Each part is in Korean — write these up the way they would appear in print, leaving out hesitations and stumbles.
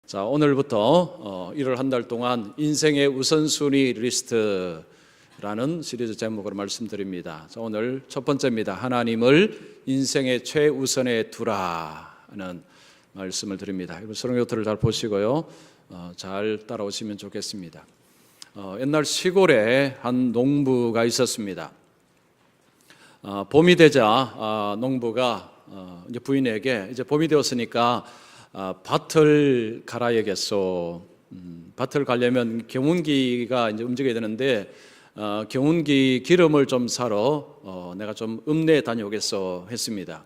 자, 오늘부터 1월 한 달 동안 인생의 우선순위 리스트라는 시리즈 제목으로 말씀드립니다. 자, 오늘 첫 번째입니다. 하나님을 인생의 최우선에 두라는 말씀을 드립니다. 이거 설교들을 잘 보시고요, 잘 따라오시면 좋겠습니다. 옛날 시골에 한 농부가 있었습니다. 봄이 되자 농부가 이제 부인에게 이제 봄이 되었으니까 밭을 갈아야겠소. 밭을 가려면 경운기가 이제 움직여야 되는데 경운기 기름을 좀 사러 내가 좀 읍내에 다녀오겠소 했습니다.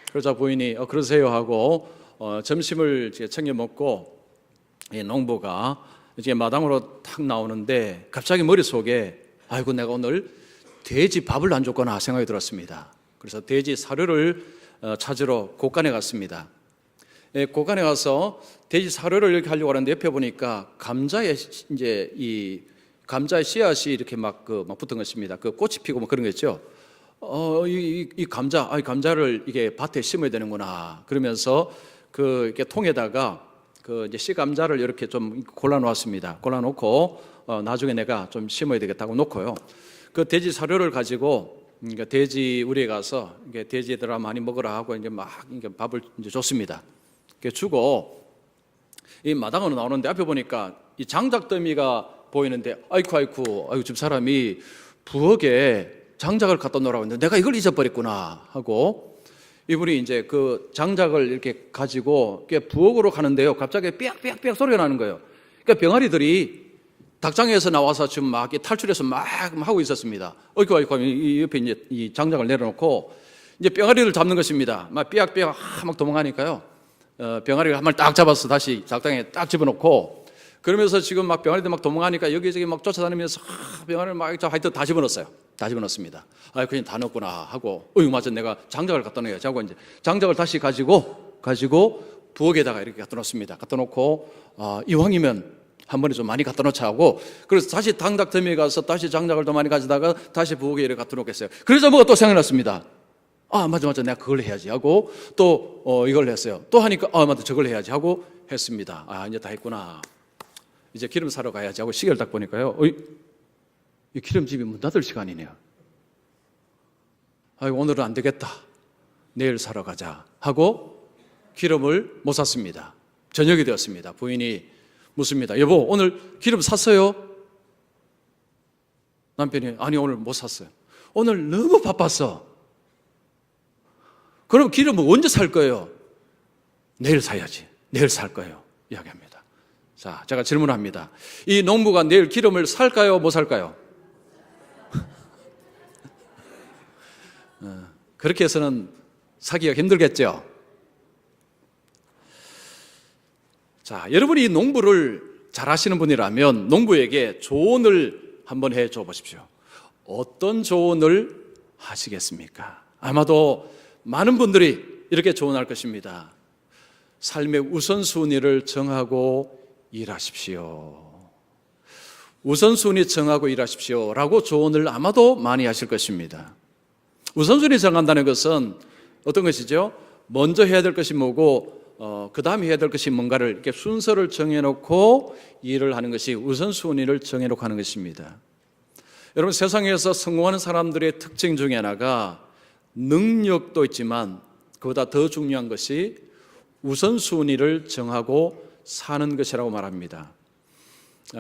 그러자 부인이 그러세요 하고 점심을 챙겨 먹고 이 농부가 이제 마당으로 탁 나오는데 갑자기 머릿속에 아이고 내가 오늘 돼지 밥을 안 줬구나 생각이 들었습니다. 그래서 돼지 사료를 찾으러 곳간에 갔습니다. 곳간에 가서 돼지 사료를 이렇게 하려고 하는데 옆에 보니까 감자에 이제 이 감자의 씨앗이 이렇게 막 붙은 것입니다. 그 꽃이 피고 뭐 그런 거 있죠. 이 감자를 이게 밭에 심어야 되는구나. 그러면서 이렇게 통에다가 이제 씨 감자를 이렇게 좀 골라놓았습니다. 골라놓고 나중에 내가 좀 심어야 되겠다고 놓고요. 그 돼지 사료를 가지고 그러니까 돼지 우리에 가서 이게 돼지들아 많이 먹으라 하고 이제 막 이게 밥을 이제 줬습니다. 주고 이 마당으로 나오는데 앞에 보니까 이 장작더미가 보이는데 아이고 집 사람이 부엌에 장작을 갖다 놓으라고 했는데 내가 이걸 잊어버렸구나 하고 이분이 이제 그 장작을 이렇게 가지고 부엌으로 가는데요, 갑자기 삐약삐약 소리가 나는 거예요. 그러니까 병아리들이 닭장에서 나와서 지금 막 탈출해서 막 하고 있었습니다. 아이고 이 옆에 이제 이 장작을 내려놓고 이제 병아리를 잡는 것입니다. 막 삐약삐약 막 도망가니까요. 병아리를 한 마리 딱 잡아서 다시 작당에 딱 집어넣고 그러면서 지금 막 병아리들 막 도망가니까 여기저기 막 쫓아다니면서 병아리를 막 하여튼 다 집어넣었어요. 다 집어넣습니다. 그냥 다 넣었구나 하고 맞아 내가 장작을 갖다 놓아야지 하고 이제 장작을 다시 가지고 부엌에다가 이렇게 갖다 놓습니다. 갖다 놓고 이왕이면 한 번에 좀 많이 갖다 놓자 하고 그래서 다시 장작더미에 가서 다시 장작을 더 많이 가져다가 다시 부엌에 이렇게 갖다 놓겠어요. 그래서 뭐가 또 생각났습니다. 맞아 내가 그걸 해야지 하고 또 이걸 했어요. 또 하니까 맞다 저걸 해야지 하고 했습니다. 이제 다 했구나. 이제 기름 사러 가야지 하고 시계를 딱 보니까요, 이 기름집이 문 닫을 시간이네요. 오늘은 안 되겠다, 내일 사러 가자 하고 기름을 못 샀습니다. 저녁이 되었습니다. 부인이 묻습니다. 여보 오늘 기름 샀어요? 남편이 아니 오늘 못 샀어요. 오늘 너무 바빴어. 그럼 기름은 언제 살 거예요? 내일 사야지. 내일 살 거예요. 이야기합니다. 자, 제가 질문합니다. 이 농부가 내일 기름을 살까요? 못 살까요? 그렇게 해서는 사기가 힘들겠죠. 자, 여러분이 이 농부를 잘 아시는 분이라면 농부에게 조언을 한번 해줘 보십시오. 어떤 조언을 하시겠습니까? 아마도 많은 분들이 이렇게 조언할 것입니다. 삶의 우선순위를 정하고 일하십시오. 우선순위 정하고 일하십시오 라고 조언을 아마도 많이 하실 것입니다. 우선순위 정한다는 것은 어떤 것이죠? 먼저 해야 될 것이 뭐고 그 다음에 해야 될 것이 뭔가를 이렇게 순서를 정해놓고 일을 하는 것이 우선순위를 정해놓고 하는 것입니다. 여러분, 세상에서 성공하는 사람들의 특징 중에 하나가 능력도 있지만 그보다 더 중요한 것이 우선순위를 정하고 사는 것이라고 말합니다.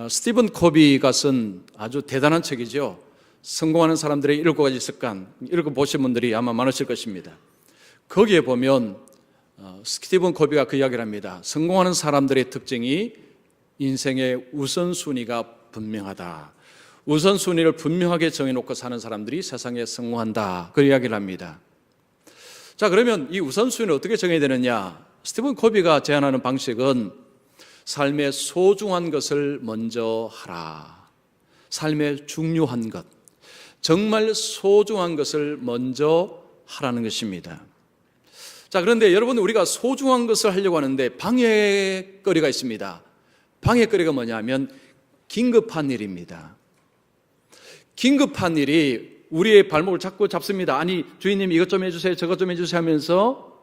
스티븐 코비가 쓴 아주 대단한 책이죠. 성공하는 사람들의 7가지 습관, 읽어보신 분들이 아마 많으실 것입니다. 거기에 보면 스티븐 코비가 그 이야기를 합니다. 성공하는 사람들의 특징이 인생의 우선순위가 분명하다. 우선순위를 분명하게 정해놓고 사는 사람들이 세상에 성공한다. 그 이야기를 합니다. 자, 그러면 이 우선순위를 어떻게 정해야 되느냐? 스티븐 코비가 제안하는 방식은 삶의 소중한 것을 먼저 하라. 삶의 중요한 것, 정말 소중한 것을 먼저 하라는 것입니다. 자, 그런데 여러분, 우리가 소중한 것을 하려고 하는데 방해거리가 있습니다. 방해거리가 뭐냐면 긴급한 일입니다. 긴급한 일이 우리의 발목을 자꾸 잡습니다. 아니 주인님 이것 좀 해주세요, 저것 좀 해주세요 하면서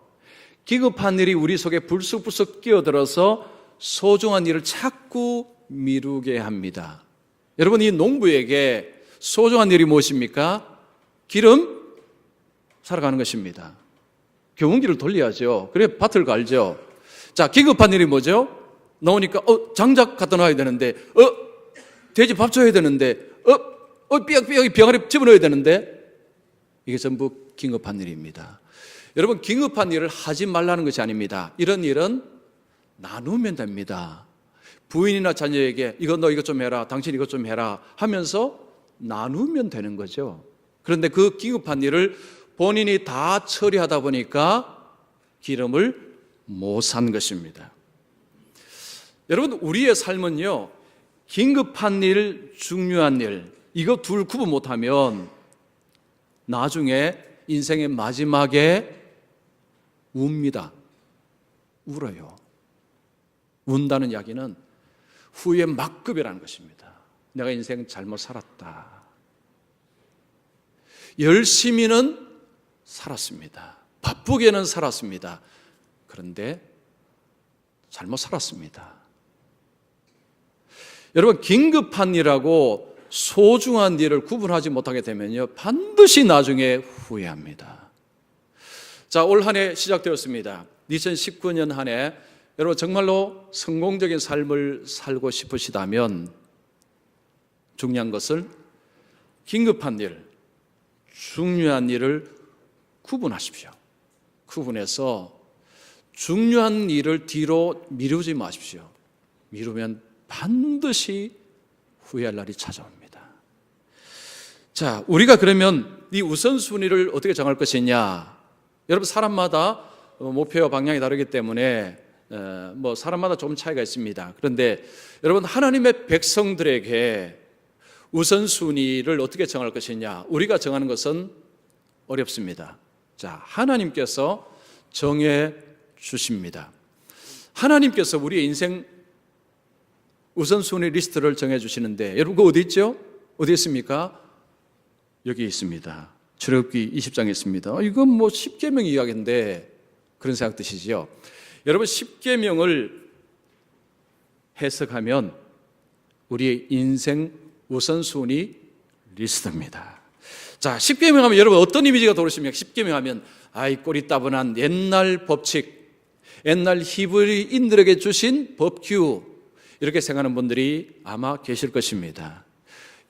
긴급한 일이 우리 속에 불쑥불쑥 끼어들어서 소중한 일을 자꾸 미루게 합니다. 여러분, 이 농부에게 소중한 일이 무엇입니까? 기름 살아가는 것입니다. 경운기를 돌려야죠. 그래 밭을 갈죠. 자, 기급한 일이 뭐죠? 나오니까 장작 갖다 놔야 되는데, 돼지 밥 줘야 되는데, 삐약삐약 병아리 집어넣어야 되는데, 이게 전부 긴급한 일입니다. 여러분, 긴급한 일을 하지 말라는 것이 아닙니다. 이런 일은 나누면 됩니다. 부인이나 자녀에게 이거 너 이것 좀 해라, 당신 이것 좀 해라 하면서 나누면 되는 거죠. 그런데 그 긴급한 일을 본인이 다 처리하다 보니까 기름을 못 산 것입니다. 여러분, 우리의 삶은요, 긴급한 일, 중요한 일, 이거 둘 구분 못하면 나중에 인생의 마지막에 웁니다. 울어요. 운다는 이야기는 후에 막급이라는 것입니다. 내가 인생 잘못 살았다. 열심히는 살았습니다. 바쁘게는 살았습니다. 그런데 잘못 살았습니다. 여러분, 긴급한 일하고 소중한 일을 구분하지 못하게 되면요, 반드시 나중에 후회합니다. 자, 올 한 해 시작되었습니다. 2019년 한 해 여러분 정말로 성공적인 삶을 살고 싶으시다면 중요한 것은 긴급한 일, 중요한 일을 구분하십시오. 구분해서 중요한 일을 뒤로 미루지 마십시오. 미루면 반드시 후회할 날이 찾아옵니다. 자, 우리가 그러면 이 우선순위를 어떻게 정할 것이냐? 여러분, 사람마다 목표와 방향이 다르기 때문에 사람마다 좀 차이가 있습니다. 그런데 여러분, 하나님의 백성들에게 우선순위를 어떻게 정할 것이냐? 우리가 정하는 것은 어렵습니다. 자, 하나님께서 정해 주십니다. 하나님께서 우리의 인생 우선순위 리스트를 정해 주시는데, 여러분 그거 어디 있죠? 어디 있습니까? 여기 있습니다. 출애굽기 20장에 있습니다. 이건 뭐 10계명 이야기인데 그런 생각 드시죠? 여러분, 10계명을 해석하면 우리의 인생 우선순위 리스트입니다. 자, 10계명 하면 여러분 어떤 이미지가 떠오르십니까? 10계명 하면 꼬리 따분한 옛날 법칙, 옛날 히브리인들에게 주신 법규, 이렇게 생각하는 분들이 아마 계실 것입니다.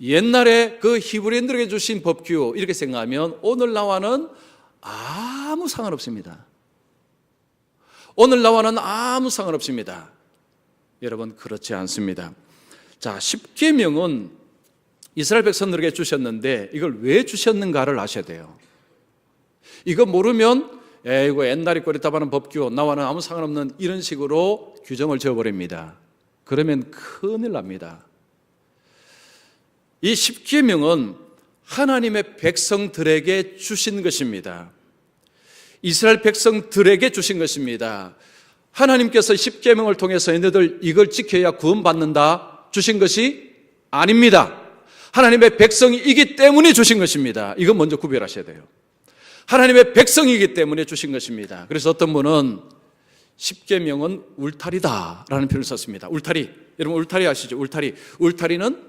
옛날에 그 히브리인들에게 주신 법규 이렇게 생각하면 오늘 나와는 아무 상관없습니다. 오늘 나와는 아무 상관없습니다. 여러분, 그렇지 않습니다. 자, 10계명은 이스라엘 백성들에게 주셨는데 이걸 왜 주셨는가를 아셔야 돼요. 이거 모르면 이거 옛날에 꼬리따바는 법규, 나와는 아무 상관없는 이런 식으로 규정을 지어버립니다. 그러면 큰일 납니다. 이 10계명은 하나님의 백성들에게 주신 것입니다. 이스라엘 백성들에게 주신 것입니다. 하나님께서 10계명을 통해서 너희들 이걸 지켜야 구원받는다 주신 것이 아닙니다. 하나님의 백성이기 때문에 주신 것입니다. 이건 먼저 구별하셔야 돼요. 하나님의 백성이기 때문에 주신 것입니다. 그래서 어떤 분은 10계명은 울타리다라는 표현을 썼습니다. 울타리. 여러분 울타리 아시죠? 울타리. 울타리는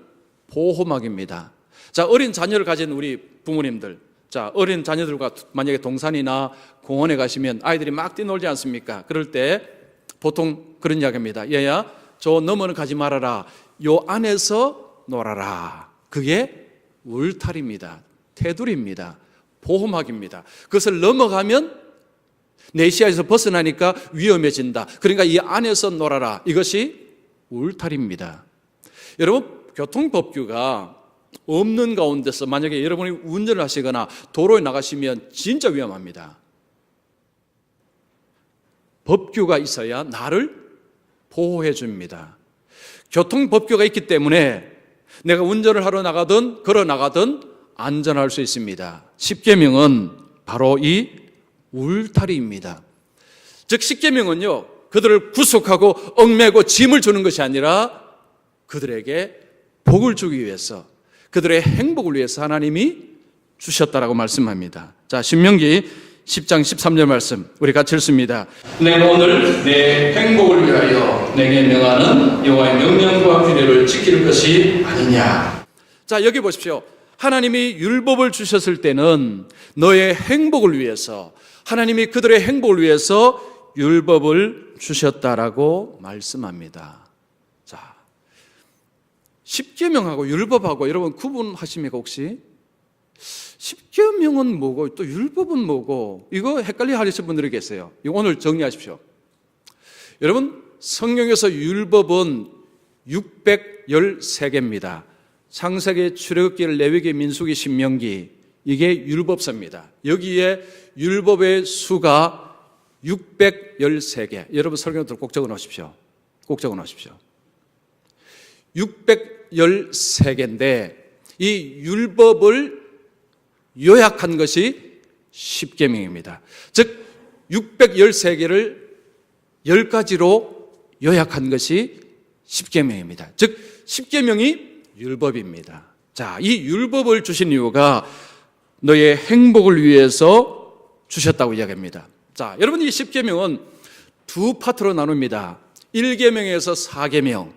보호막입니다. 자, 어린 자녀를 가진 우리 부모님들, 자, 어린 자녀들과 만약에 동산이나 공원에 가시면 아이들이 막 뛰놀지 않습니까? 그럴 때 보통 그런 이야기입니다. 얘야, 저 너머는 가지 말아라. 요 안에서 놀아라. 그게 울타리입니다. 테두리입니다. 보호막입니다. 그것을 넘어가면 내 시야에서 벗어나니까 위험해진다. 그러니까 이 안에서 놀아라. 이것이 울타리입니다. 여러분, 교통법규가 없는 가운데서 만약에 여러분이 운전을 하시거나 도로에 나가시면 진짜 위험합니다. 법규가 있어야 나를 보호해 줍니다. 교통법규가 있기 때문에 내가 운전을 하러 나가든 걸어 나가든 안전할 수 있습니다. 10계명은 바로 이 울타리입니다. 즉 10계명은요, 그들을 구속하고 얽매고 짐을 주는 것이 아니라 그들에게 복을 주기 위해서, 그들의 행복을 위해서 하나님이 주셨다라고 말씀합니다. 자, 신명기 10장 13절 말씀 우리 같이 읽습니다. 내가 오늘 내 행복을 위하여 내게 명하는 여호와의 명령과 규례를 지킬 것이 아니냐. 자, 여기 보십시오. 하나님이 율법을 주셨을 때는 너의 행복을 위해서, 하나님이 그들의 행복을 위해서 율법을 주셨다라고 말씀합니다. 자, 십계명하고 율법하고 여러분 구분하십니까 혹시? 십계명은 뭐고 또 율법은 뭐고, 이거 헷갈려 하시는 분들이 계세요. 이거 오늘 정리하십시오. 여러분, 성경에서 율법은 613개입니다. 창세기, 출애굽기, 레위기, 민수기, 신명기, 이게 율법서입니다. 여기에 율법의 수가 613개. 여러분 설교들 꼭 적어 놓으십시오. 꼭 적어 놓으십시오. 613개인데 이 율법을 요약한 것이 십계명입니다. 즉 613개를 10가지로 요약한 것이 십계명입니다. 즉 십계명이 율법입니다. 자, 이 율법을 주신 이유가 너의 행복을 위해서 주셨다고 이야기합니다. 자, 여러분 이 십계명은 두 파트로 나눕니다. 1계명에서 4계명,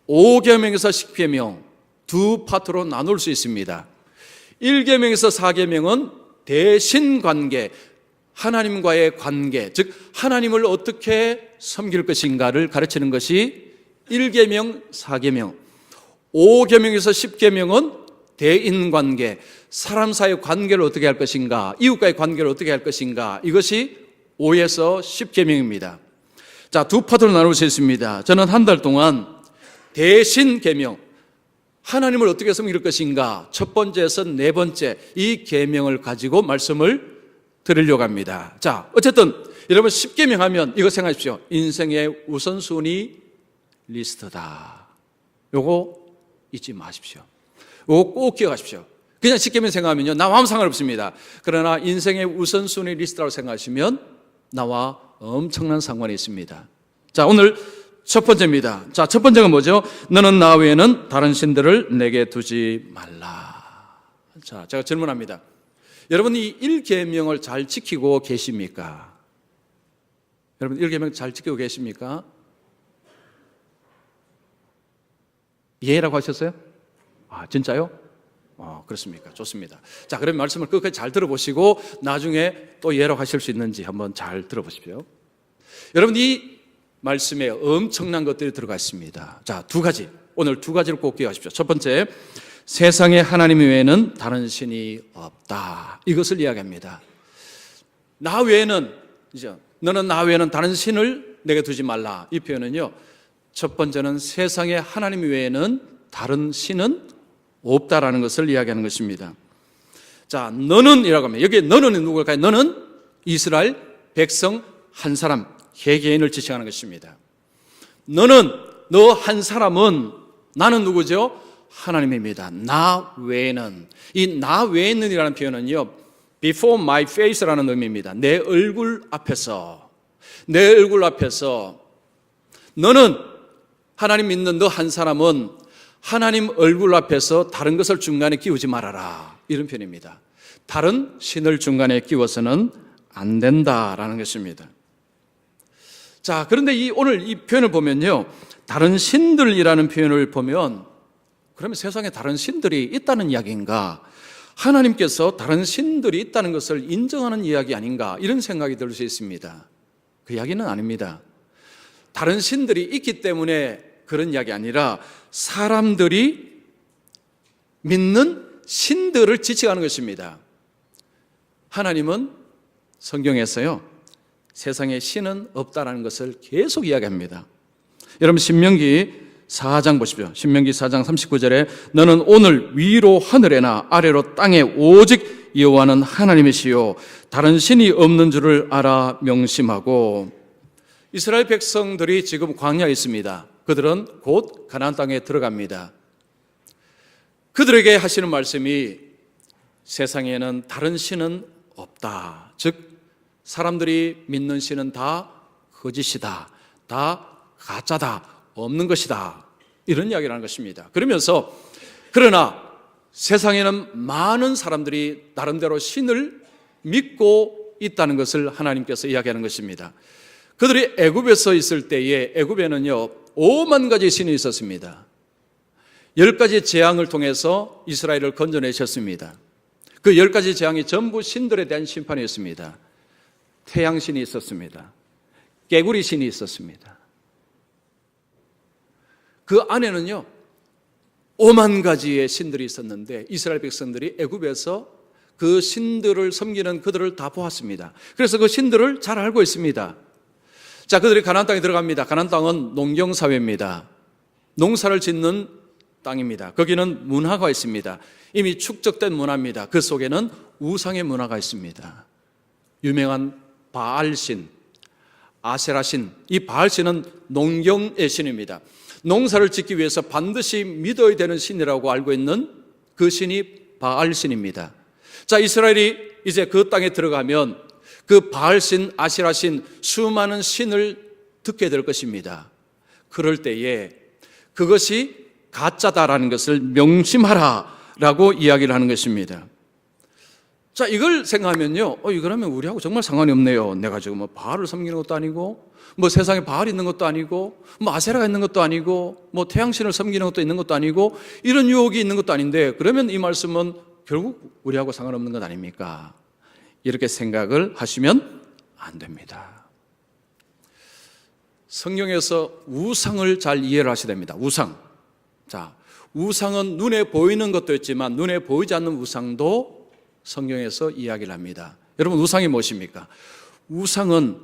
5계명에서 10계명 두 파트로 나눌 수 있습니다. 1계명에서 4계명은 대신관계, 하나님과의 관계, 즉 하나님을 어떻게 섬길 것인가를 가르치는 것이 1계명, 4계명. 5계명에서 10계명은 대인관계, 사람 사이의 관계를 어떻게 할 것인가, 이웃과의 관계를 어떻게 할 것인가, 이것이 5에서 10계명입니다. 자, 두 파트로 나눌 수 있습니다. 저는 한 달 동안 대신계명, 하나님을 어떻게 섬길 것인가, 첫 번째에서 네 번째 이 계명을 가지고 말씀을 드리려고 합니다. 자, 어쨌든 여러분 10계명 하면 이거 생각하십시오. 인생의 우선순위 리스트다. 요거 잊지 마십시오. 요거 꼭 기억하십시오. 그냥 10계명 생각하면요, 나와 아무 상관없습니다. 그러나 인생의 우선순위 리스트라고 생각하시면 나와 엄청난 상관이 있습니다. 자, 오늘 첫 번째입니다. 자, 첫 번째가 뭐죠? 너는 나 외에는 다른 신들을 내게 두지 말라. 자, 제가 질문합니다. 여러분 이 1계명을 잘 지키고 계십니까? 여러분 1계명 잘 지키고 계십니까? 예라고 하셨어요? 아, 진짜요? 그렇습니까? 좋습니다. 자, 그럼 말씀을 끝까지 잘 들어보시고 나중에 또 예라고 하실 수 있는지 한번 잘 들어보십시오. 여러분 이 말씀에 엄청난 것들이 들어가 있습니다. 자, 두 가지, 오늘 두 가지를 꼭 기억하십시오. 첫 번째, 세상에 하나님 외에는 다른 신이 없다. 이것을 이야기합니다. 나 외에는, 너는 나 외에는 다른 신을 내게 두지 말라. 이 표현은요, 첫 번째는 세상에 하나님 외에는 다른 신은 없다라는 것을 이야기하는 것입니다. 자, 너는 이라고 하면 여기에 너는 누구일까요? 너는 이스라엘 백성 한 사람, 개개인을 지칭하는 것입니다. 너는, 너 한 사람은, 나는 누구죠? 하나님입니다. 나 외에는, 이 나 외에는 이라는 표현은요, before my face라는 의미입니다. 내 얼굴 앞에서, 내 얼굴 앞에서 너는, 하나님 믿는 너 한 사람은 하나님 얼굴 앞에서 다른 것을 중간에 끼우지 말아라, 이런 표현입니다. 다른 신을 중간에 끼워서는 안 된다라는 것입니다. 자, 그런데 오늘 이 표현을 보면요, 다른 신들이라는 표현을 보면 그러면 세상에 다른 신들이 있다는 이야기인가, 하나님께서 다른 신들이 있다는 것을 인정하는 이야기 아닌가, 이런 생각이 들 수 있습니다. 그 이야기는 아닙니다. 다른 신들이 있기 때문에 그런 이야기 아니라 사람들이 믿는 신들을 지칭하는 것입니다. 하나님은 성경에서요, 세상에 신은 없다라는 것을 계속 이야기합니다. 여러분 신명기 4장 보십시오. 신명기 4장 39절에 너는 오늘 위로 하늘에나 아래로 땅에 오직 여호와는 하나님이시요 다른 신이 없는 줄을 알아 명심하고. 이스라엘 백성들이 지금 광야에 있습니다. 그들은 곧 가나안 땅에 들어갑니다. 그들에게 하시는 말씀이 세상에는 다른 신은 없다. 즉 사람들이 믿는 신은 다 거짓이다, 다 가짜다, 없는 것이다, 이런 이야기를 하는 것입니다. 그러면서 그러나 세상에는 많은 사람들이 나름대로 신을 믿고 있다는 것을 하나님께서 이야기하는 것입니다. 그들이 애굽에서 있을 때에 애굽에는요 5만 가지 신이 있었습니다. 10가지 재앙을 통해서 이스라엘을 건져내셨습니다. 그 10가지 재앙이 전부 신들에 대한 심판이었습니다. 태양신이 있었습니다. 깨구리 신이 있었습니다. 그 안에는요 5만 가지의 신들이 있었는데 이스라엘 백성들이 애굽에서 그 신들을 섬기는 그들을 다 보았습니다. 그래서 그 신들을 잘 알고 있습니다. 자, 그들이 가나안 땅에 들어갑니다. 가나안 땅은 농경사회입니다. 농사를 짓는 땅입니다. 거기는 문화가 있습니다. 이미 축적된 문화입니다. 그 속에는 우상의 문화가 있습니다. 유명한 바알신, 아세라신, 이 바알신은 농경의 신입니다. 농사를 짓기 위해서 반드시 믿어야 되는 신이라고 알고 있는 그 신이 바알신입니다. 자, 이스라엘이 이제 그 땅에 들어가면 그 바알신, 아세라신 수많은 신을 듣게 될 것입니다. 그럴 때에 그것이 가짜다라는 것을 명심하라라고 이야기를 하는 것입니다. 자, 이걸 생각하면요, 이거라면 우리하고 정말 상관이 없네요. 내가 지금 뭐 바알을 섬기는 것도 아니고, 뭐 세상에 바알이 있는 것도 아니고, 뭐 아세라가 있는 것도 아니고, 뭐 태양신을 섬기는 것도 있는 것도 아니고, 이런 유혹이 있는 것도 아닌데, 그러면 이 말씀은 결국 우리하고 상관없는 것 아닙니까? 이렇게 생각을 하시면 안 됩니다. 성경에서 우상을 잘 이해를 하셔야 됩니다. 우상. 자, 우상은 눈에 보이는 것도 있지만 눈에 보이지 않는 우상도 성경에서 이야기를 합니다. 여러분, 우상이 무엇입니까? 우상은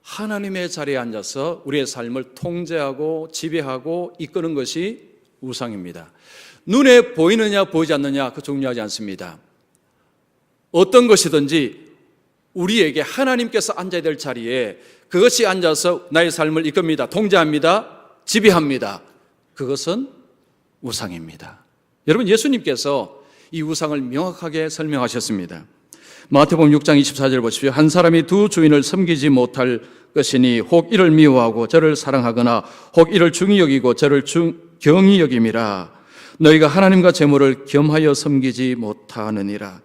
하나님의 자리에 앉아서 우리의 삶을 통제하고 지배하고 이끄는 것이 우상입니다. 눈에 보이느냐 보이지 않느냐 그 중요하지 않습니다. 어떤 것이든지 우리에게 하나님께서 앉아야 될 자리에 그것이 앉아서 나의 삶을 이끕니다. 통제합니다. 지배합니다. 그것은 우상입니다. 여러분, 예수님께서 이 우상을 명확하게 설명하셨습니다. 마태복음 6장 24절 보십시오. 한 사람이 두 주인을 섬기지 못할 것이니 혹 이를 미워하고 저를 사랑하거나 혹 이를 중히 여기고 저를 경히 여김이라. 너희가 하나님과 재물을 겸하여 섬기지 못하느니라.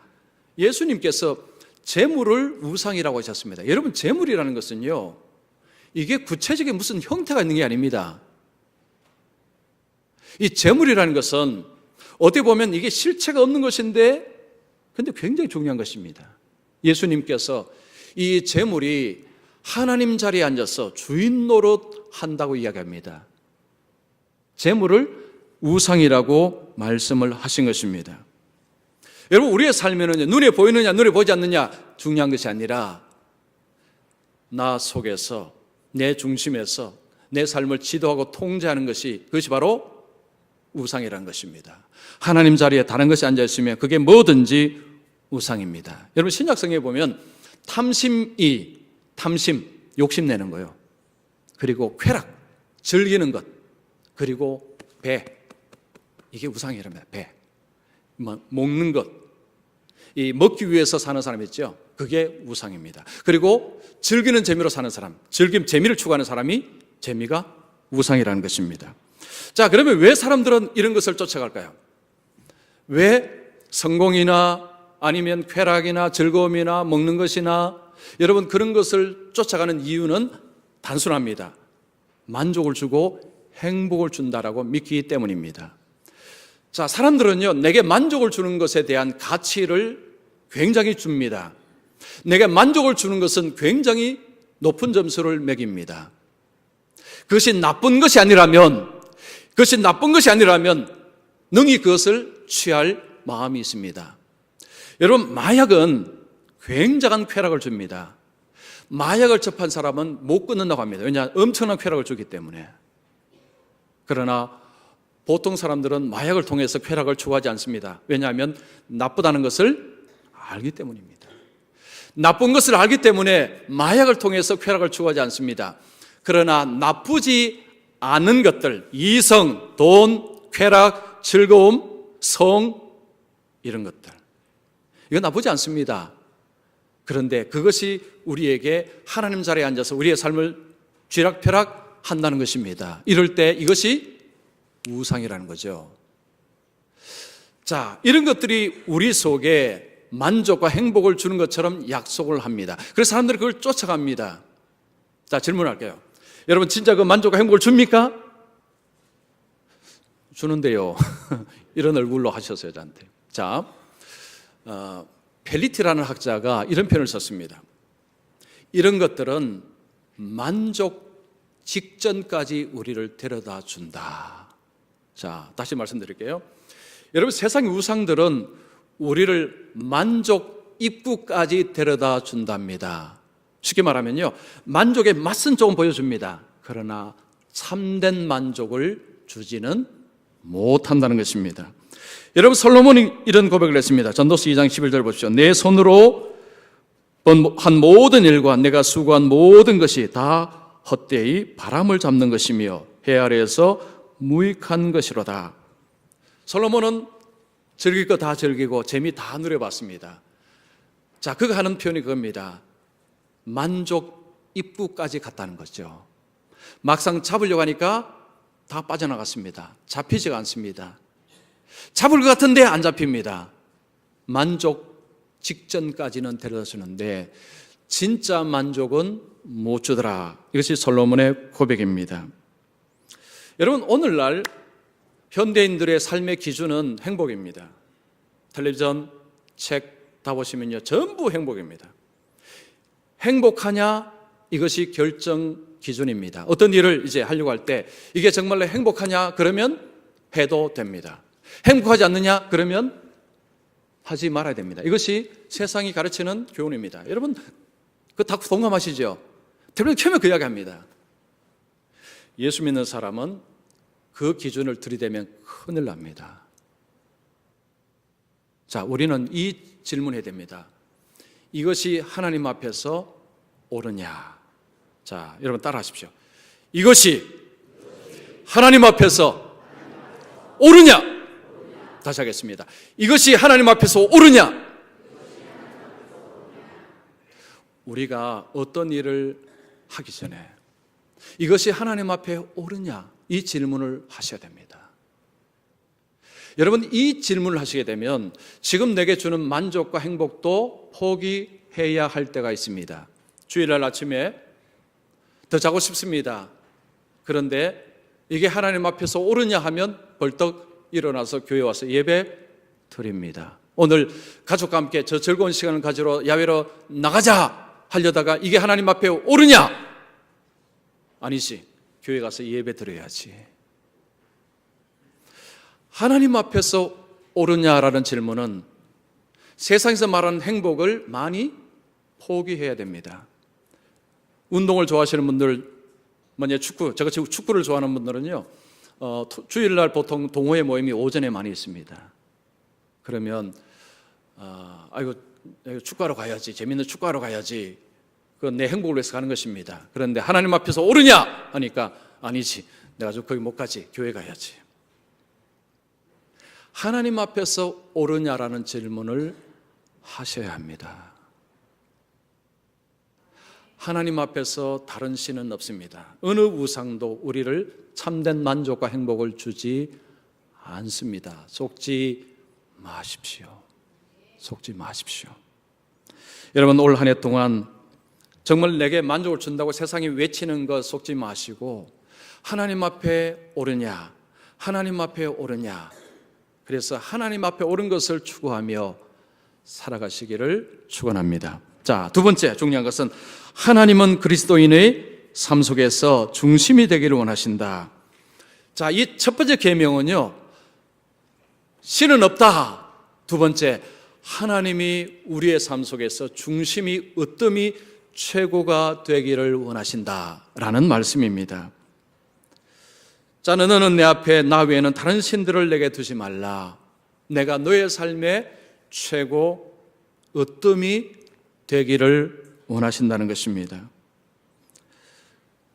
예수님께서 재물을 우상이라고 하셨습니다. 여러분, 재물이라는 것은요, 이게 구체적인 무슨 형태가 있는 게 아닙니다. 이 재물이라는 것은 어떻게 보면 이게 실체가 없는 것인데 근데 굉장히 중요한 것입니다. 예수님께서 이 재물이 하나님 자리에 앉아서 주인 노릇 한다고 이야기합니다. 재물을 우상이라고 말씀을 하신 것입니다. 여러분, 우리의 삶에는 눈에 보이느냐 눈에 보이지 않느냐 중요한 것이 아니라 나 속에서 내 중심에서 내 삶을 지도하고 통제하는 것이, 그것이 바로 우상이라는 것입니다. 하나님 자리에 다른 것이 앉아있으면 그게 뭐든지 우상입니다. 여러분, 신약성경에 보면 탐심, 욕심내는 거요. 그리고 쾌락, 즐기는 것, 그리고 배, 이게 우상이랍니다. 배, 먹는 것, 이 먹기 위해서 사는 사람 있죠. 그게 우상입니다. 그리고 즐기는 재미로 사는 사람, 재미를 추구하는 사람이 재미가 우상이라는 것입니다. 자, 그러면 왜 사람들은 이런 것을 쫓아갈까요? 왜 성공이나 아니면 쾌락이나 즐거움이나 먹는 것이나 여러분 그런 것을 쫓아가는 이유는 단순합니다. 만족을 주고 행복을 준다라고 믿기 때문입니다. 자, 사람들은요, 내게 만족을 주는 것에 대한 가치를 굉장히 줍니다. 내게 만족을 주는 것은 굉장히 높은 점수를 매깁니다. 그것이 나쁜 것이 아니라면 능히 그것을 취할 마음이 있습니다. 여러분, 마약은 굉장한 쾌락을 줍니다. 마약을 접한 사람은 못 끊는다고 합니다. 왜냐? 엄청난 쾌락을 주기 때문에. 그러나 보통 사람들은 마약을 통해서 쾌락을 추구하지 않습니다. 왜냐하면 나쁘다는 것을 알기 때문입니다. 나쁜 것을 알기 때문에 마약을 통해서 쾌락을 추구하지 않습니다. 그러나 나쁘지 않은 것들, 이성, 돈, 쾌락, 즐거움, 성, 이런 것들, 이건 나쁘지 않습니다. 그런데 그것이 우리에게 하나님 자리에 앉아서 우리의 삶을 쥐락펴락 한다는 것입니다. 이럴 때 이것이 우상이라는 거죠. 자, 이런 것들이 우리 속에 만족과 행복을 주는 것처럼 약속을 합니다. 그래서 사람들이 그걸 쫓아갑니다. 자, 질문할게요. 여러분 진짜 그 만족과 행복을 줍니까? 주는데요. 이런 얼굴로 하셨어요, 저한테. 자, 펠리티라는 학자가 이런 표현을 썼습니다. 이런 것들은 만족 직전까지 우리를 데려다 준다. 자, 다시 말씀드릴게요. 여러분 세상의 우상들은 우리를 만족 입구까지 데려다 준답니다. 쉽게 말하면요, 만족의 맛은 조금 보여줍니다. 그러나 참된 만족을 주지는 못한다는 것입니다. 여러분 솔로몬이 이런 고백을 했습니다. 전도서 2장 11절 보십시오. 내 손으로 한 모든 일과 내가 수고한 모든 것이 다 헛되이 바람을 잡는 것이며 해 아래에서 무익한 것이로다. 솔로몬은 즐길 거 다 즐기고 재미 다 누려봤습니다. 자, 그가 하는 표현이 그겁니다. 만족 입구까지 갔다는 거죠. 막상 잡으려고 하니까 다 빠져나갔습니다. 잡히지가 않습니다. 잡을 것 같은데 안 잡힙니다. 만족 직전까지는 데려다 주는데 진짜 만족은 못 주더라. 이것이 솔로몬의 고백입니다. 여러분 오늘날 현대인들의 삶의 기준은 행복입니다. 텔레비전, 책 다 보시면요 전부 행복입니다. 행복하냐? 이것이 결정 기준입니다. 어떤 일을 이제 하려고 할 때 이게 정말로 행복하냐? 그러면 해도 됩니다. 행복하지 않느냐? 그러면 하지 말아야 됩니다. 이것이 세상이 가르치는 교훈입니다. 여러분 그 다 동감하시죠? 텔레비전 켜면 그 이야기 합니다. 예수 믿는 사람은 그 기준을 들이대면 큰일 납니다. 자, 우리는 이 질문해야 됩니다. 이것이 하나님 앞에서 옳으냐? 자, 여러분 따라 하십시오. 이것이 하나님 앞에서 옳으냐? 다시 하겠습니다. 이것이 하나님 앞에서 옳으냐? 우리가 어떤 일을 하기 전에 이것이 하나님 앞에 옳으냐? 이 질문을 하셔야 됩니다. 여러분 이 질문을 하시게 되면 지금 내게 주는 만족과 행복도 포기해야 할 때가 있습니다. 주일날 아침에 더 자고 싶습니다. 그런데 이게 하나님 앞에서 옳으냐 하면 벌떡 일어나서 교회 와서 예배 드립니다. 오늘 가족과 함께 저 즐거운 시간을 가지러 야외로 나가자 하려다가 이게 하나님 앞에 옳으냐? 아니지. 교회 가서 예배 드려야지. 하나님 앞에서 옳으냐라는 질문은 세상에서 말하는 행복을 많이 포기해야 됩니다. 운동을 좋아하시는 분들, 만약 제가 지금 축구를 좋아하는 분들은요, 주일날 보통 동호회 모임이 오전에 많이 있습니다. 그러면, 아이고, 축구하러 가야지. 재밌는 축구하러 가야지. 그건 내 행복을 위해서 가는 것입니다. 그런데 하나님 앞에서 옳으냐? 하니까 아니지. 내가 좀 거기 못 가지. 교회 가야지. 하나님 앞에서 옳으냐라는 질문을 하셔야 합니다. 하나님 앞에서 다른 신은 없습니다. 어느 우상도 우리를 참된 만족과 행복을 주지 않습니다. 속지 마십시오. 속지 마십시오. 여러분 올 한 해 동안 정말 내게 만족을 준다고 세상이 외치는 것 속지 마시고 하나님 앞에 옳으냐? 하나님 앞에 옳으냐? 그래서 하나님 앞에 옳은 것을 추구하며 살아가시기를 축원합니다. 자, 두 번째 중요한 것은 하나님은 그리스도인의 삶 속에서 중심이 되기를 원하신다. 자, 이 첫 번째 계명은요, 신은 없다. 두 번째, 하나님이 우리의 삶 속에서 중심이 으뜸이 최고가 되기를 원하신다라는 말씀입니다. 자, 너는 내 앞에 나 외에는 다른 신들을 내게 두지 말라. 내가 너의 삶의 최고 으뜸이 되기를 원하신다는 것입니다.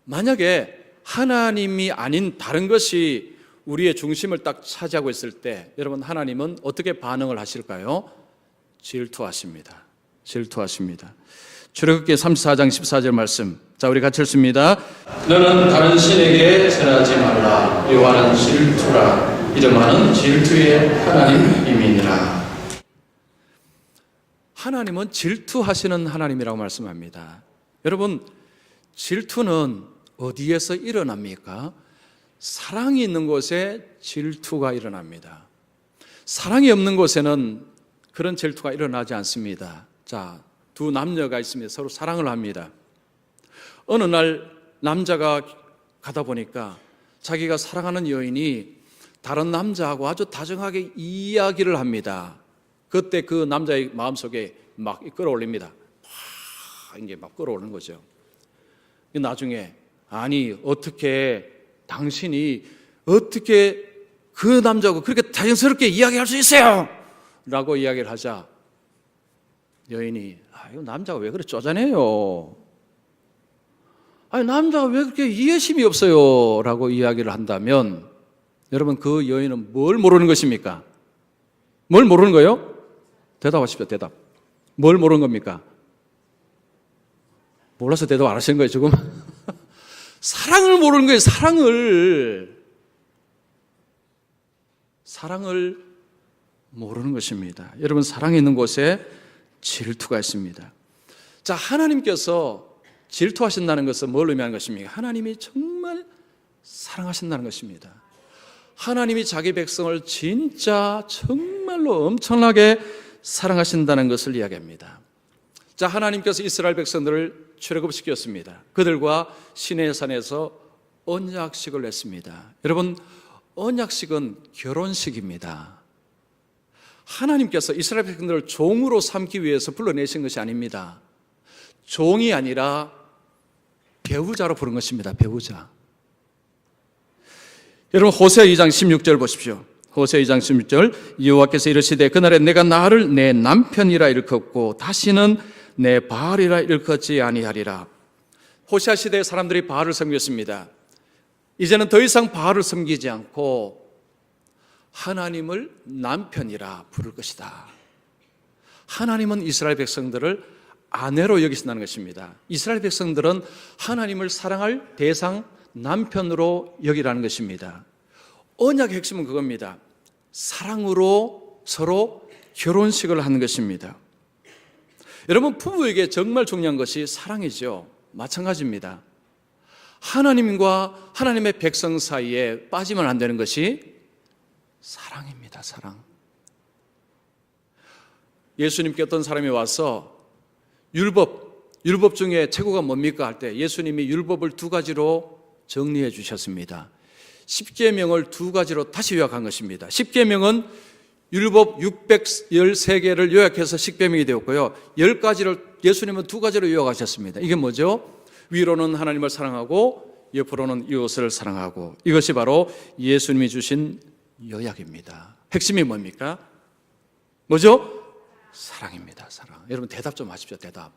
만약에 하나님이 아닌 다른 것이 우리의 중심을 딱 차지하고 있을 때 여러분 하나님은 어떻게 반응을 하실까요? 질투하십니다. 질투하십니다. 출애굽기 34장 14절 말씀, 자 우리 같이 읽습니다. 너는 다른 신에게 절하지 말라. 여호와는 질투라. 이름하는 질투의 하나님이니라. 하나님은 질투하시는 하나님이라고 말씀합니다. 여러분, 질투는 어디에서 일어납니까? 사랑이 있는 곳에 질투가 일어납니다. 사랑이 없는 곳에는 그런 질투가 일어나지 않습니다. 자, 두 남녀가 있으면 서로 사랑을 합니다. 어느 날 남자가 가다 보니까 자기가 사랑하는 여인이 다른 남자하고 아주 다정하게 이야기를 합니다. 그때 그 남자의 마음속에 막 끌어올립니다. 이게 막 끌어오는 거죠. 나중에 아니 어떻게 당신이 어떻게 그 남자하고 그렇게 자연스럽게 이야기할 수 있어요? 라고 이야기를 하자 여인이 이 남자가 왜 그래 쪼잔해요? 아니 남자가 왜 그렇게 이해심이 없어요? 라고 이야기를 한다면 여러분 그 여인은 뭘 모르는 것입니까? 뭘 모르는 거예요? 대답하십시오. 대답. 뭘 모르는 겁니까? 몰라서 대답 안 하시는 거예요 지금? 사랑을 모르는 거예요. 사랑을 모르는 것입니다. 여러분 사랑이 있는 곳에 질투가 있습니다. 자, 하나님께서 질투하신다는 것은 뭘 의미하는 것입니까? 하나님이 정말 사랑하신다는 것입니다. 하나님이 자기 백성을 진짜 정말로 엄청나게 사랑하신다는 것을 이야기합니다. 자, 하나님께서 이스라엘 백성들을 출애굽시켰습니다. 그들과 시내산에서 언약식을 냈습니다. 여러분, 언약식은 결혼식입니다. 하나님께서 이스라엘 백성들을 종으로 삼기 위해서 불러내신 것이 아닙니다. 종이 아니라 배우자로 부른 것입니다. 배우자. 여러분 호세아 2장 16절 보십시오. 호세아 2장 16절 여호와께서 이르시되 그날에 내가 나를 내 남편이라 일컫고 다시는 내 바알이라 일컫지 아니하리라. 호세아 시대의 사람들이 바알을 섬겼습니다. 이제는 더 이상 바알을 섬기지 않고 하나님을 남편이라 부를 것이다. 하나님은 이스라엘 백성들을 아내로 여기신다는 것입니다. 이스라엘 백성들은 하나님을 사랑할 대상 남편으로 여기라는 것입니다. 언약의 핵심은 그겁니다. 사랑으로 서로 결혼식을 하는 것입니다. 여러분 부부에게 정말 중요한 것이 사랑이죠. 마찬가지입니다. 하나님과 하나님의 백성 사이에 빠지면 안 되는 것이 사랑입니다. 사랑. 예수님께 어떤 사람이 와서 율법 중에 최고가 뭡니까? 할 때 예수님이 율법을 두 가지로 정리해 주셨습니다. 10계명을 두 가지로 다시 요약한 것입니다. 10계명은 율법 613개를 요약해서 10계명이 되었고요. 10가지를 예수님은 두 가지로 요약하셨습니다. 이게 뭐죠? 위로는 하나님을 사랑하고 옆으로는 이웃을 사랑하고, 이것이 바로 예수님이 주신 요약입니다. 핵심이 뭡니까? 뭐죠? 사랑입니다. 사랑. 여러분 대답 좀 하십시오. 대답.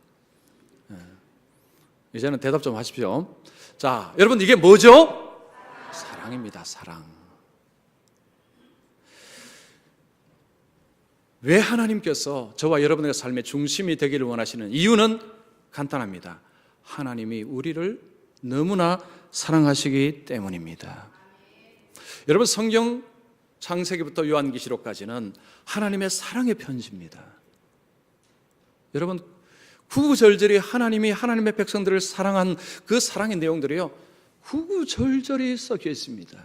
이제는 대답 좀 하십시오. 자, 여러분 이게 뭐죠? 사랑입니다. 사랑. 왜 하나님께서 저와 여러분의 삶의 중심이 되기를 원하시는 이유는 간단합니다. 하나님이 우리를 너무나 사랑하시기 때문입니다. 여러분 성경 창세기부터 요한계시록까지는 하나님의 사랑의 편지입니다. 여러분 구구절절히 하나님이 하나님의 백성들을 사랑한 그 사랑의 내용들이요 구구절절히 섞여 있습니다.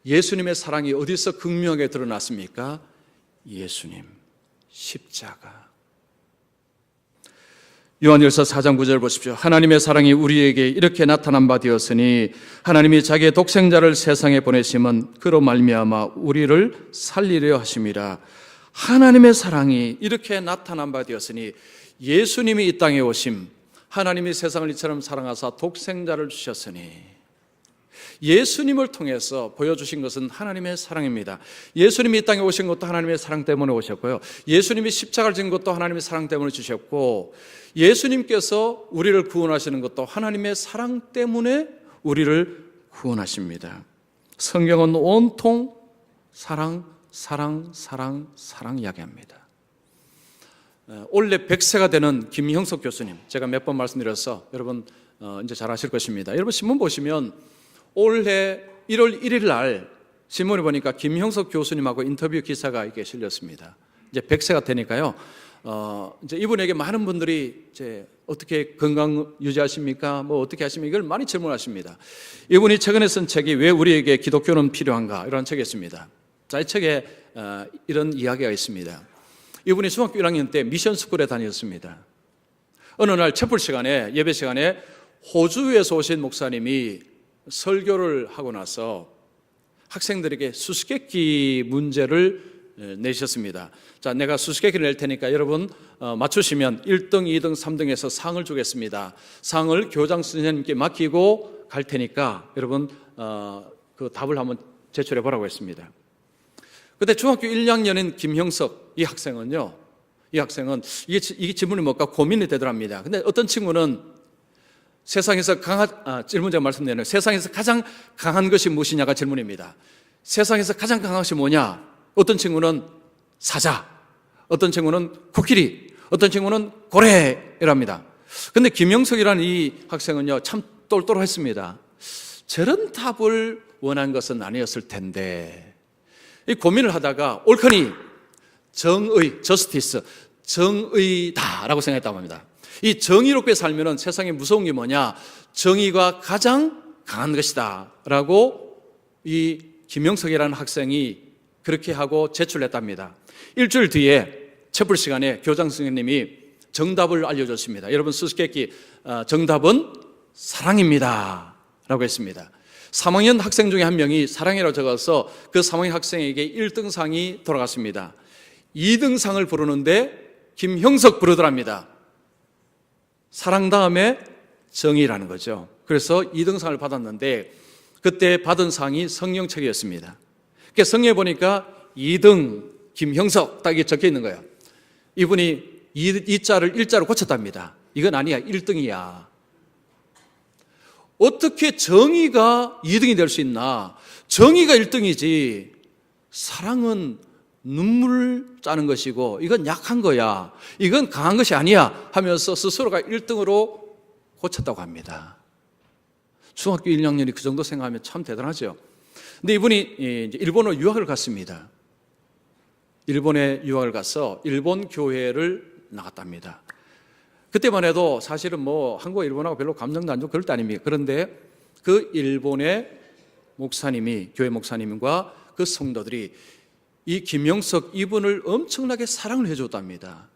예수님의 사랑이 어디서 극명하게 드러났습니까? 예수님 십자가. 요한일서 4장 9절 보십시오. 하나님의 사랑이 우리에게 이렇게 나타난 바 되었으니 하나님이 자기의 독생자를 세상에 보내심은 그로 말미암아 우리를 살리려 하심이라. 하나님의 사랑이 이렇게 나타난 바 되었으니 예수님이 이 땅에 오심, 하나님이 세상을 이처럼 사랑하사 독생자를 주셨으니, 예수님을 통해서 보여주신 것은 하나님의 사랑입니다. 예수님이 이 땅에 오신 것도 하나님의 사랑 때문에 오셨고요, 예수님이 십자가를 진 것도 하나님의 사랑 때문에 주셨고, 예수님께서 우리를 구원하시는 것도 하나님의 사랑 때문에 우리를 구원하십니다. 성경은 온통 사랑, 사랑, 사랑, 사랑 이야기합니다. 올해 100세가 되는 김형석 교수님, 제가 몇 번 말씀드려서 여러분 이제 잘 아실 것입니다. 여러분 신문 보시면 올해 1월 1일 날 신문을 보니까 김형석 교수님하고 인터뷰 기사가 이렇게 실렸습니다. 이제 100세가 되니까요. 이제 이분에게 많은 분들이 이제 어떻게 건강 유지하십니까? 뭐 어떻게 하십니까? 이걸 많이 질문하십니다. 이분이 최근에 쓴 책이 왜 우리에게 기독교는 필요한가? 이런 책이 있습니다. 자, 이 책에 이런 이야기가 있습니다. 이분이 중학교 1학년 때 미션 스쿨에 다녔습니다. 어느 날 채플 시간에, 예배 시간에 호주에서 오신 목사님이 설교를 하고 나서 학생들에게 수수께끼 문제를 내셨습니다. 자, 내가 수수께끼를 낼 테니까 여러분 맞추시면 1등, 2등, 3등에서 상을 주겠습니다. 상을 교장 선생님께 맡기고 갈 테니까 여러분 그 답을 한번 제출해 보라고 했습니다. 그때 중학교 1학년인 김형석 이 학생은 이게 질문이 뭘까 고민이 되더랍니다. 근데 어떤 친구는 세상에서 질문 제가 말씀드리는 세상에서 가장 강한 것이 무엇이냐가 질문입니다. 세상에서 가장 강한 것이 뭐냐? 어떤 친구는 사자, 어떤 친구는 코끼리, 어떤 친구는 고래랍니다. 근데 김영석이라는 이 학생은요, 참 똘똘했습니다. 저런 답을 원한 것은 아니었을 텐데, 이 고민을 하다가 옳거니 정의, 저스티스, 정의다라고 생각했다고 합니다. 이 정의롭게 살면은 세상에 무서운 게 뭐냐? 정의가 가장 강한 것이다 라고 이 김영석이라는 학생이 그렇게 하고 제출했답니다. 일주일 뒤에 채플 시간에 교장 선생님이 정답을 알려줬습니다. 여러분 수수께끼 정답은 사랑입니다 라고 했습니다. 3학년 학생 중에 한 명이 사랑이라고 적어서 그 3학년 학생에게 1등상이 돌아갔습니다. 2등상을 부르는데 김형석 부르더랍니다. 사랑 다음에 정의라는 거죠. 그래서 2등상을 받았는데 그때 받은 상이 성경책이었습니다. 그러니까 성경에 보니까 2등 김형석 딱 이게 적혀 있는 거예요. 이분이 2자를 1자로 고쳤답니다. 이건 아니야, 1등이야. 어떻게 정의가 2등이 될 수 있나? 정의가 1등이지 사랑은 눈물을 짜는 것이고 이건 약한 거야, 이건 강한 것이 아니야 하면서 스스로가 1등으로 고쳤다고 합니다. 중학교 1학년이 그 정도 생각하면 참 대단하죠. 근데 이분이 일본으로 유학을 갔습니다. 일본에 유학을 가서 일본 교회를 나갔답니다. 그때만 해도 사실은 뭐 한국과 일본하고 별로 감정도 안 좋고 그럴 때 아닙니까? 그런데 그 일본의 목사님이, 교회 목사님과 그 성도들이 이 김영석 이분을 엄청나게 사랑을 해줬답니다.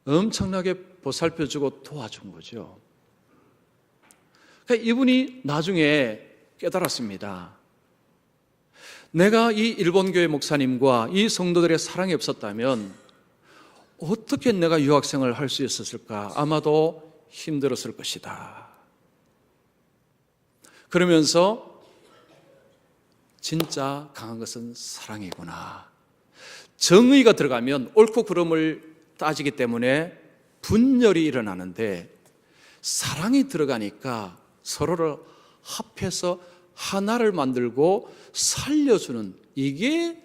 엄청나게 보살펴주고 도와준 거죠. 그러니까 이분이 나중에 깨달았습니다. 내가 이 일본 교회 목사님과 이 성도들의 사랑이 없었다면 어떻게 내가 유학생을 할 수 있었을까? 아마도 힘들었을 것이다. 그러면서 진짜 강한 것은 사랑이구나. 정의가 들어가면 옳고 그름을 따지기 때문에 분열이 일어나는데 사랑이 들어가니까 서로를 합해서 하나를 만들고 살려주는, 이게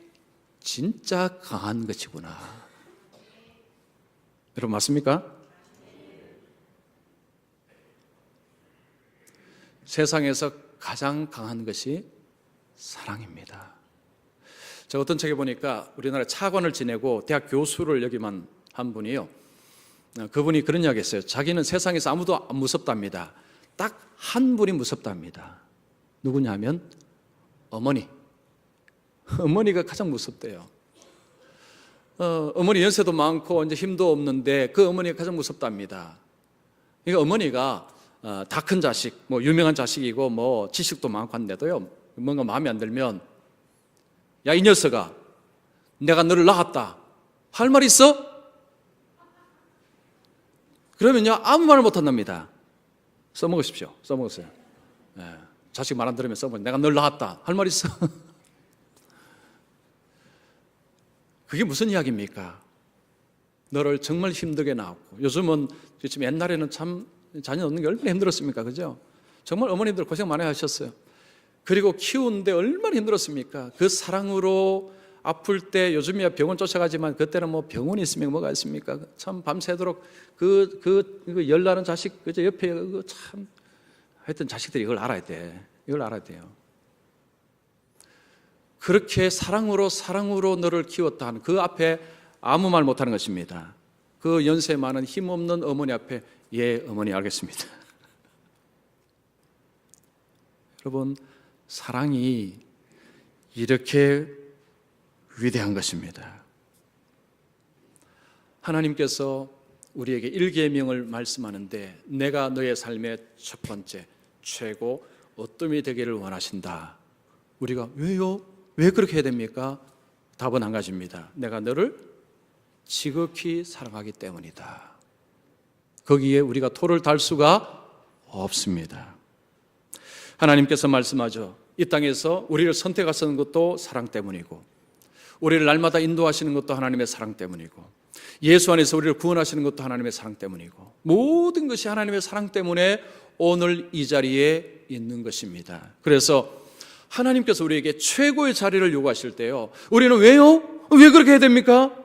진짜 강한 것이구나. 여러분 맞습니까? 세상에서 가장 강한 것이 사랑입니다. 제가 어떤 책에 보니까 우리나라 차관을 지내고 대학 교수를 여기만 한 분이요, 그분이 그런 이야기 했어요. 자기는 세상에서 아무도 안 무섭답니다. 딱 한 분이 무섭답니다. 누구냐면 어머니. 어머니가 가장 무섭대요. 어머니 연세도 많고 이제 힘도 없는데 그 어머니가 가장 무섭답니다. 그러니까 어머니가 다 큰 자식, 뭐 유명한 자식이고 뭐 지식도 많고 한데도요, 뭔가 마음에 안 들면 야 이 녀석아, 내가 너를 낳았다 할 말 있어? 그러면요 아무 말을 못 한답니다. 써먹으십시오. 써먹으세요. 자식 말 안 들으면 써먹어. 내가 널 낳았다 할 말 있어? 그게 무슨 이야기입니까? 너를 정말 힘들게 낳았고, 요즘은 지금 옛날에는 참 자녀 얻는 게 얼마나 힘들었습니까? 그죠? 정말 어머님들 고생 많이 하셨어요. 그리고 키우는데 얼마나 힘들었습니까? 그 사랑으로 아플 때, 요즘이야 병원 쫓아가지만 그때는 뭐 병원이 있으면 뭐가 있습니까? 참 밤새도록 그 열나는 자식, 그저 옆에 참 하여튼 자식들이 이걸 알아야 돼. 이걸 알아야 돼요. 그렇게 사랑으로 너를 키웠다 하는 그 앞에 아무 말 못하는 것입니다. 그 연세 많은 힘없는 어머니 앞에 예, 어머니 알겠습니다. 여러분, 사랑이 이렇게 위대한 것입니다. 하나님께서 우리에게 일계명을 말씀하는데 내가 너의 삶의 첫 번째, 최고 어뜸이 되기를 원하신다. 우리가 왜요? 왜 그렇게 해야 됩니까? 답은 한 가지입니다. 내가 너를 지극히 사랑하기 때문이다. 거기에 우리가 토를 달 수가 없습니다. 하나님께서 말씀하죠. 이 땅에서 우리를 선택하시는 것도 사랑 때문이고, 우리를 날마다 인도하시는 것도 하나님의 사랑 때문이고, 예수 안에서 우리를 구원하시는 것도 하나님의 사랑 때문이고, 모든 것이 하나님의 사랑 때문에 오늘 이 자리에 있는 것입니다. 그래서 하나님께서 우리에게 최고의 자리를 요구하실 때요, 우리는 왜요? 왜 그렇게 해야 됩니까?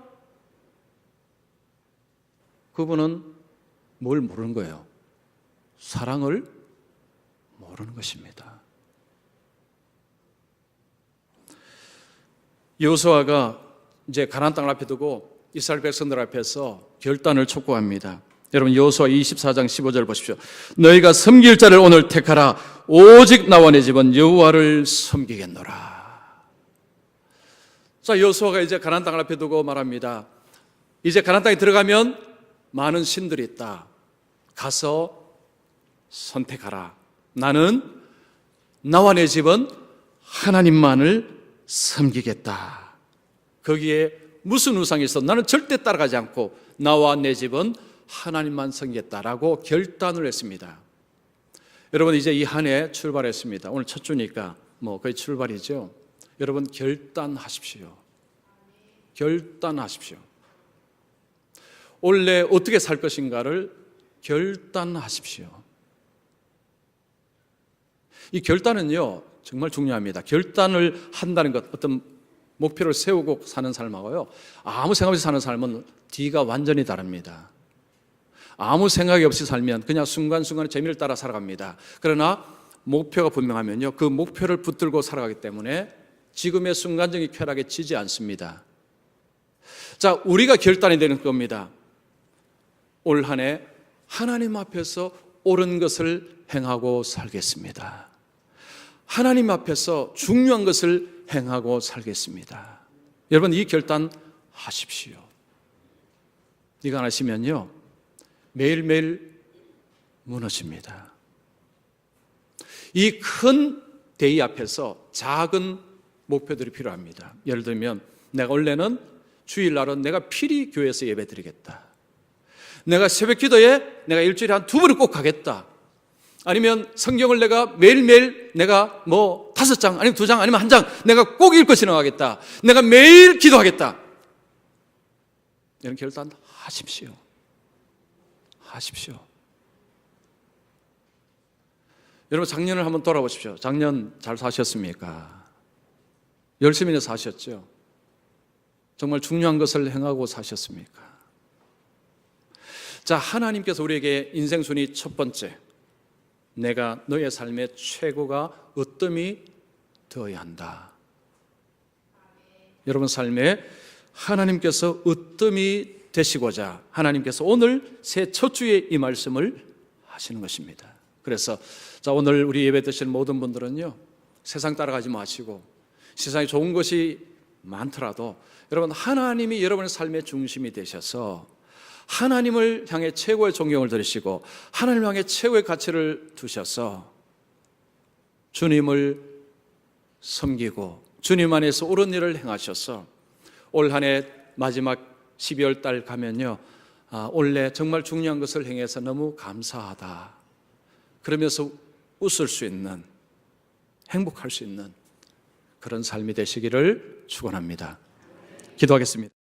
그분은 뭘 모르는 거예요? 사랑을 모르는 것입니다. 여호수아가 이제 가나안 땅을 앞에 두고 이스라엘 백성들 앞에서 결단을 촉구합니다. 여러분, 여호수아 24장 15절 보십시오. 너희가 섬길 자를 오늘 택하라. 오직 나와 내 집은 여호와를 섬기겠노라. 자, 여호수아가 이제 가나안 땅을 앞에 두고 말합니다. 이제 가나안 땅에 들어가면 많은 신들이 있다. 가서 선택하라. 나는 나와 내 집은 하나님만을 섬기겠다. 거기에 무슨 우상이 있어 나는 절대 따라가지 않고 나와 내 집은 하나님만 섬기겠다라고 결단을 했습니다. 여러분, 이제 이 한 해 출발했습니다. 오늘 첫 주니까 거의 출발이죠. 여러분, 결단하십시오. 결단하십시오. 원래 어떻게 살 것인가를 결단하십시오. 이 결단은요 정말 중요합니다. 결단을 한다는 것, 어떤 목표를 세우고 사는 삶하고요, 아무 생각 없이 사는 삶은 뒤가 완전히 다릅니다. 아무 생각이 없이 살면 그냥 순간순간의 재미를 따라 살아갑니다. 그러나 목표가 분명하면요, 그 목표를 붙들고 살아가기 때문에 지금의 순간적인 쾌락에 지지 않습니다. 자, 우리가 결단이 되는 겁니다. 올 한 해 하나님 앞에서 옳은 것을 행하고 살겠습니다. 하나님 앞에서 중요한 것을 행하고 살겠습니다. 여러분, 이 결단 하십시오. 이거 안 하시면요 매일매일 무너집니다. 이 큰 대의 앞에서 작은 목표들이 필요합니다. 예를 들면 내가 원래는 주일날은 내가 필히 교회에서 예배드리겠다. 내가 새벽 기도에 내가 일주일에 한 2번은 꼭 가겠다. 아니면 성경을 내가 매일매일 내가 5장 아니면 2장 아니면 1장 내가 꼭 읽고 지나가겠다. 내가 매일 기도하겠다. 이런 결단 하십시오. 하십시오. 여러분, 작년을 한번 돌아보십시오. 작년 잘 사셨습니까? 열심히 사셨죠? 정말 중요한 것을 행하고 사셨습니까? 자, 하나님께서 우리에게 인생 순위 첫 번째, 내가 너의 삶의 최고가 으뜸이 되어야 한다. 여러분 삶에 하나님께서 으뜸이 되시고자 하나님께서 오늘 새 첫 주에 이 말씀을 하시는 것입니다. 그래서 자, 오늘 우리 예배 드실 모든 분들은요, 세상 따라가지 마시고 세상에 좋은 것이 많더라도 여러분, 하나님이 여러분의 삶의 중심이 되셔서 하나님을 향해 최고의 존경을 들으시고 하나님을 향해 최고의 가치를 두셔서 주님을 섬기고 주님 안에서 옳은 일을 행하셔서 올 한 해 마지막 12월 달 가면요, 원래 정말 중요한 것을 행해서 너무 감사하다 그러면서 웃을 수 있는, 행복할 수 있는 그런 삶이 되시기를 축원합니다. 기도하겠습니다.